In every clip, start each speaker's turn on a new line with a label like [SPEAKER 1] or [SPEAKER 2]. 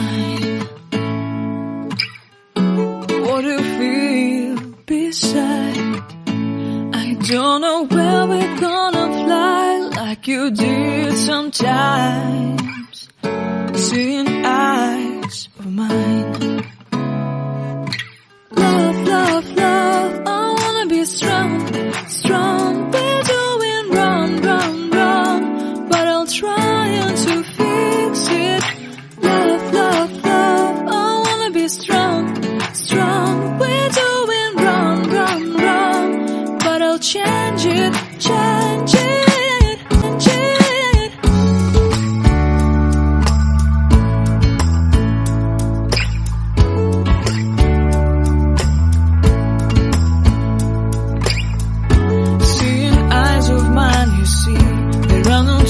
[SPEAKER 1] mine. What do you feel beside? I don't know where we're gonna fly like you did sometimes. Seeing eyes of mine. Love, love, love, I wanna be strong, strong. We're doing wrong, wrong, wrong, but I'll try to fix it. Love, love, love, I wanna be strong, strong. We're doing wrong, wrong, wrong, but I'll change it, change it, change it.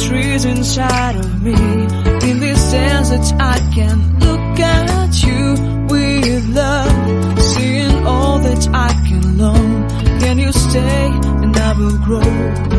[SPEAKER 1] Trees inside of me. In this desert I can look at you with love. Seeing all that I can learn. Can you stay and I will grow?